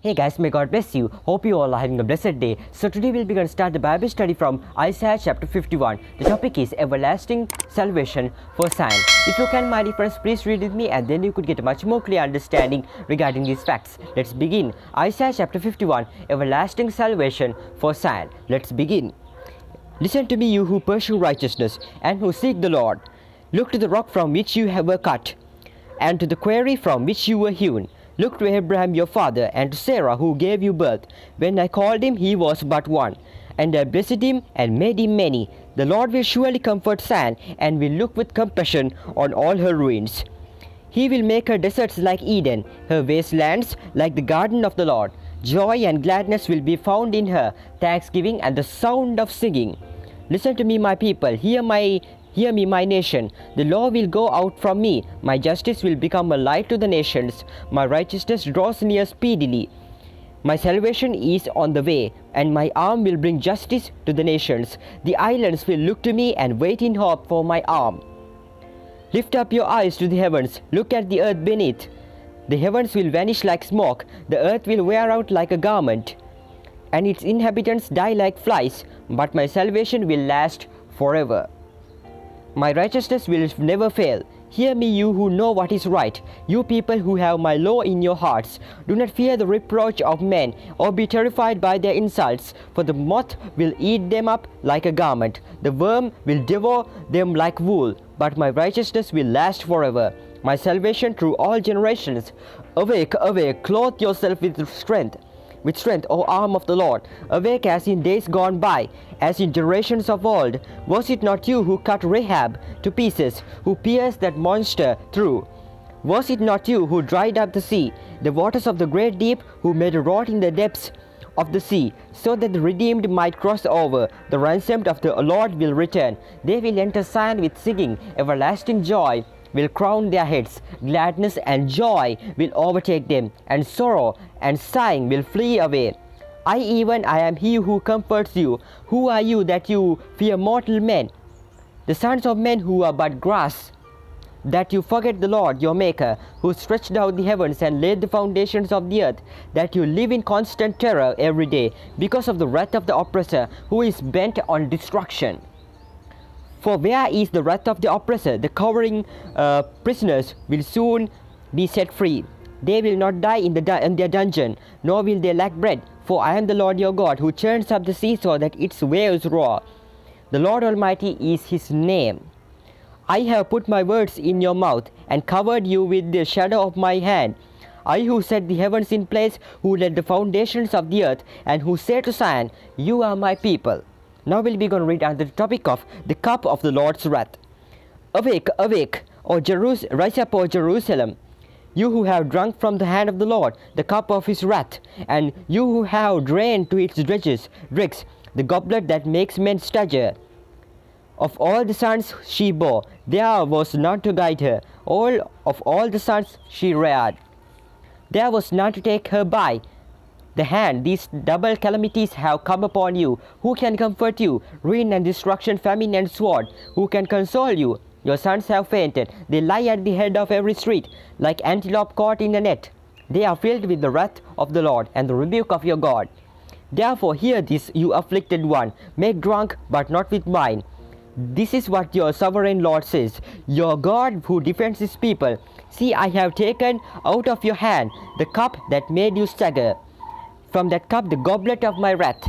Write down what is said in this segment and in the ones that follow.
Hey guys, may God bless you. Hope you all are having a blessed day. So today we'll be going to start the Bible study from Isaiah chapter 51. The topic is everlasting salvation for Zion. If you can, my dear friends, please read with me and then you could get a much more clear understanding regarding these facts. Let's begin. Isaiah chapter 51, everlasting salvation for Zion. Let's begin. Listen to me, you who pursue righteousness and who seek the Lord. Look to the rock from which you were cut, and to the quarry from which you were hewn. Look to Abraham your father, and to Sarah who gave you birth. When I called him, he was but one, and I blessed him and made him many. The Lord will surely comfort Zion, and will look with compassion on all her ruins. He will make her deserts like Eden, her wastelands like the garden of the Lord. Joy and gladness will be found in her, thanksgiving and the sound of singing. Listen to me, my people, hear me, my nation. The law will go out from me. My justice will become a light to the nations. My righteousness draws near speedily. My salvation is on the way, and my arm will bring justice to the nations. The islands will look to me and wait in hope for my arm. Lift up your eyes to the heavens. Look at the earth beneath. The heavens will vanish like smoke. The earth will wear out like a garment, and its inhabitants die like flies. But my salvation will last forever. My righteousness will never fail. Hear me, you who know what is right, you people who have my law in your hearts. Do not fear the reproach of men, or be terrified by their insults, for the moth will eat them up like a garment. The worm will devour them like wool, but my righteousness will last forever. My salvation through all generations. Awake, awake, clothe yourself with strength, O arm of the Lord. Awake as in days gone by, as in generations of old. Was it not you who cut Rahab to pieces, who pierced that monster through? Was it not you who dried up the sea, the waters of the great deep, who made a rot in the depths of the sea, so that the redeemed might cross over? The ransomed of the Lord will return. They will enter Zion with singing. Everlasting joy will crown their heads. Gladness and joy will overtake them, and sorrow and sighing will flee away. I am he who comforts you. Who are you that you fear mortal men, the sons of men who are but grass, that you forget the Lord your Maker, who stretched out the heavens and laid the foundations of the earth, that you live in constant terror every day, because of the wrath of the oppressor, who is bent on destruction? For where is the wrath of the oppressor? The cowering prisoners will soon be set free. They will not die in their dungeon, nor will they lack bread. For I am the Lord your God, who churns up the sea so that its waves roar. The Lord Almighty is his name. I have put my words in your mouth, and covered you with the shadow of my hand. I who set the heavens in place, who laid the foundations of the earth, and who said to Zion, you are my people. Now we'll be going to read under the topic of the cup of the Lord's wrath. Awake, awake, rise up, O Jerusalem, you who have drunk from the hand of the Lord the cup of his wrath, and you who have drained to its dregs the goblet that makes men stagger. Of all the sons she bore, there was none to guide her. Of all the sons she reared, there was none to take her by the hand. These double calamities have come upon you. Who can comfort you? Ruin and destruction, famine and sword. Who can console you? Your sons have fainted. They lie at the head of every street, like antelope caught in a net. They are filled with the wrath of the Lord and the rebuke of your God. Therefore hear this, you afflicted one. Make drunk, but not with wine. This is what your sovereign Lord says, your God who defends his people. See, I have taken out of your hand the cup that made you stagger. From that cup, the goblet of my wrath,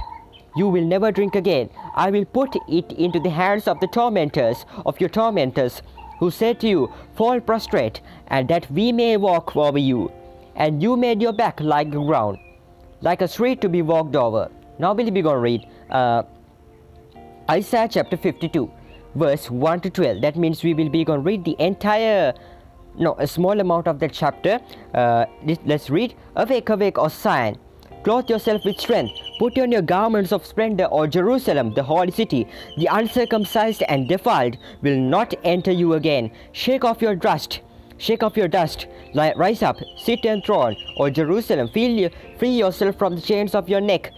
you will never drink again. I will put it into the hands of the tormentors of your tormentors, who said to you, fall prostrate, and that we may walk over you. And you made your back like the ground, like a street to be walked over. Now we'll be going to read Isaiah chapter 52, verse 1 to 12. That means we will be going to read the entire, a small amount of that chapter. Let's read. Awake, awake, O Zion. Clothe yourself with strength. Put on your garments of splendor, O Jerusalem, the holy city. The uncircumcised and defiled will not enter you again. Shake off your dust. Shake off your dust. Rise up, sit enthroned, O Jerusalem. Free yourself from the chains of your neck,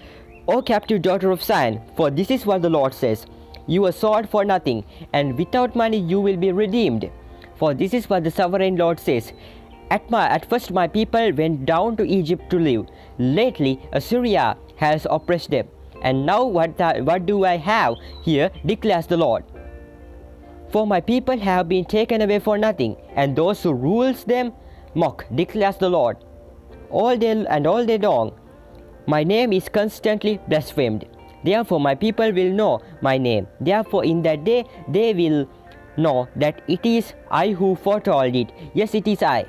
O captive daughter of Zion. For this is what the Lord says. You were sold for nothing, and without money you will be redeemed. For this is what the sovereign Lord says. At first my people went down to Egypt to live. Lately Assyria has oppressed them. And now what do I have here, declares the Lord. For my people have been taken away for nothing, and those who rules them mock, declares the Lord. All day long my name is constantly blasphemed. Therefore my people will know my name. Therefore in that day they will know that it is I who foretold it. Yes, it is I.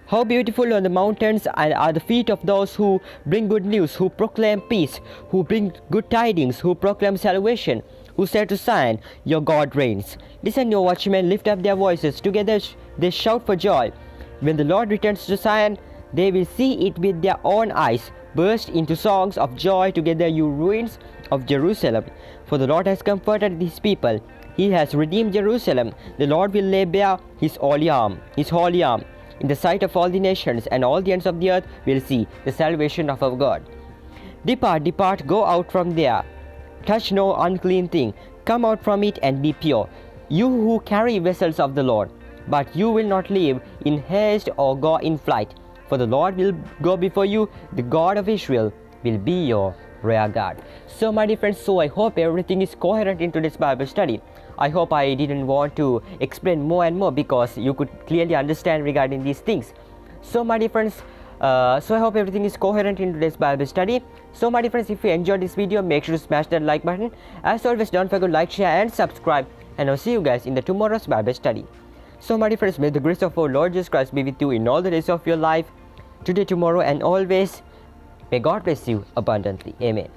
How beautiful on the mountains are the feet of those who bring good news, who proclaim peace, who bring good tidings, who proclaim salvation, who say to Zion, your God reigns. Listen, your watchmen, lift up their voices. Together they shout for joy. When the Lord returns to Zion, they will see it with their own eyes. Burst into songs of joy together, you ruins of Jerusalem. For the Lord has comforted his people. He has redeemed Jerusalem. The Lord will lay bare his holy arm. In the sight of all the nations, and all the ends of the earth will see the salvation of our God. Depart, depart, go out from there. Touch no unclean thing. Come out from it and be pure, you who carry vessels of the Lord. But you will not live in haste or go in flight. For the Lord will go before you. The God of Israel will be your rear guard. So my dear friends, so I hope everything is coherent in today's Bible study. I hope I didn't want to explain more and more, because you could clearly understand regarding these things. So my dear friends, so I hope everything is coherent in today's Bible study. So my dear friends, if you enjoyed this video, make sure to smash that like button. As always, don't forget to like, share and subscribe. And I'll see you guys in the tomorrow's Bible study. So my dear friends, may the grace of our Lord Jesus Christ be with you in all the days of your life, today, tomorrow and always. May God bless you abundantly. Amen.